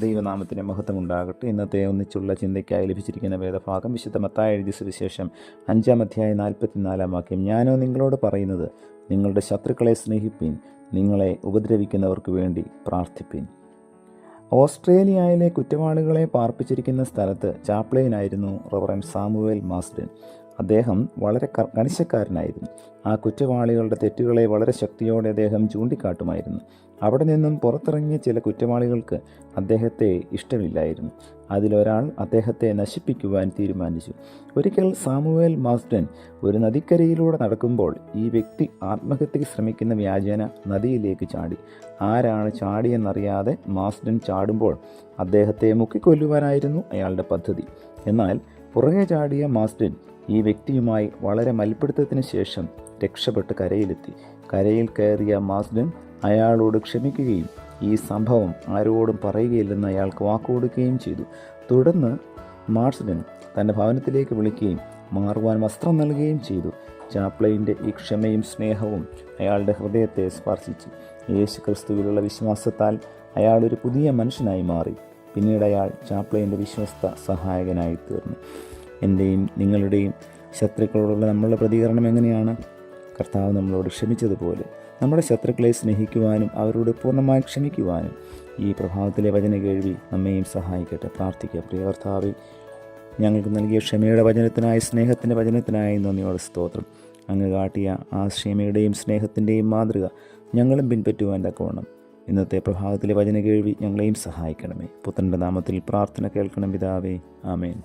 ദൈവനാമത്തിന് മഹത്വം ഉണ്ടാകട്ടെ. ഇന്നത്തെ ഒന്നിച്ചുള്ള ചിന്തയ്ക്കായി ലഭിച്ചിരിക്കുന്ന വേദഭാഗം വിശുദ്ധ മത്തായി എഴുതിയ സുവിശേഷം 5-ാം അധ്യായം 44-ാം വാക്യം. ഞാനോ നിങ്ങളോട് പറയുന്നത്, നിങ്ങളുടെ ശത്രുക്കളെ സ്നേഹിപ്പീൻ, നിങ്ങളെ ഉപദ്രവിക്കുന്നവർക്ക് വേണ്ടി പ്രാർത്ഥിപ്പീൻ. ഓസ്ട്രേലിയയിലെ കുറ്റവാളികളെ പാർപ്പിച്ചിരിക്കുന്ന സ്ഥലത്ത് ചാപ്ലിനായിരുന്നു റവറൻഡ് സാമുവേൽ മാസ്ഡൻ. അദ്ദേഹം വളരെ കണിശക്കാരനായിരുന്നു. ആ കുറ്റവാളികളുടെ തെറ്റുകളെ വളരെ ശക്തിയോടെ അദ്ദേഹം ചൂണ്ടിക്കാട്ടുമായിരുന്നു. അവിടെ നിന്നും പുറത്തിറങ്ങിയ ചില കുറ്റവാളികൾക്ക് അദ്ദേഹത്തെ ഇഷ്ടമില്ലായിരുന്നു. അതിലൊരാൾ അദ്ദേഹത്തെ നശിപ്പിക്കുവാൻ തീരുമാനിച്ചു. ഒരിക്കൽ സാമുവേൽ മാസ്ഡൻ ഒരു നദിക്കരയിലൂടെ നടക്കുമ്പോൾ ഈ വ്യക്തി ആത്മഹത്യയ്ക്ക് ശ്രമിക്കുന്ന വ്യാജേന നദിയിലേക്ക് ചാടി. ആരാണ് ചാടിയെന്നറിയാതെ മാസ്ഡൻ ചാടുമ്പോൾ അദ്ദേഹത്തെ മുക്കിക്കൊല്ലുവാനായിരുന്നു അയാളുടെ പദ്ധതി. എന്നാൽ പുറകെ ചാടിയ മാസ്ഡൻ ഈ വ്യക്തിയുമായി വളരെ മൽപ്പിടുത്തത്തിന് ശേഷം രക്ഷപ്പെട്ട് കരയിലെത്തി. കരയിൽ കയറിയ മാസ്ഡൻ അയാളോട് ക്ഷമിക്കുകയും ഈ സംഭവം ആരോടും പറയുകയില്ലെന്ന് അയാൾക്ക് വാക്കുകൊടുക്കുകയും ചെയ്തു. തുടർന്ന് മാസ്ഡൻ തൻ്റെ ഭവനത്തിലേക്ക് വിളിക്കുകയും മാറുവാൻ വസ്ത്രം നൽകുകയും ചെയ്തു. ചാപ്ലിൻ്റെ ഈ ക്ഷമയും സ്നേഹവും അയാളുടെ ഹൃദയത്തെ സ്പർശിച്ചു. യേശു ക്രിസ്തുവിലുള്ള വിശ്വാസത്താൽ അയാളൊരു പുതിയ മനുഷ്യനായി മാറി. പിന്നീട് അയാൾ ചാപ്ലിൻ്റെ വിശ്വസ്ത സഹായകനായി തീർന്നു. എൻ്റെയും നിങ്ങളുടെയും ശത്രുക്കളോടുള്ള നമ്മളുടെ പ്രതികരണം എങ്ങനെയാണ്? കർത്താവ് നമ്മളോട് ക്ഷമിച്ചതുപോലെ നമ്മുടെ ശത്രുക്കളെ സ്നേഹിക്കുവാനും അവരോട് പൂർണ്ണമായി ക്ഷമിക്കുവാനും ഈ പ്രഭാതത്തിലെ വചന കേൾവി നമ്മെയും സഹായിക്കട്ടെ. പ്രാർത്ഥിക്കുക. പ്രിയ കർത്താവേ, ഞങ്ങൾക്ക് നൽകിയ ക്ഷമയുടെ വചനത്തിനായി, സ്നേഹത്തിൻ്റെ വചനത്തിനായി നന്ദിയോടെ സ്തോത്രം. അങ്ങ് കാട്ടിയ ആ ക്ഷമയുടെയും സ്നേഹത്തിൻ്റെയും മാതൃക ഞങ്ങളും പിൻപറ്റുവാൻ തക്കവണ്ണം ഇന്നത്തെ പ്രഭാതത്തിലെ വചന കേൾവി ഞങ്ങളെയും സഹായിക്കണമേ. പുത്രൻ്റെ നാമത്തിൽ പ്രാർത്ഥന കേൾക്കണം പിതാവേ. ആമേൻ.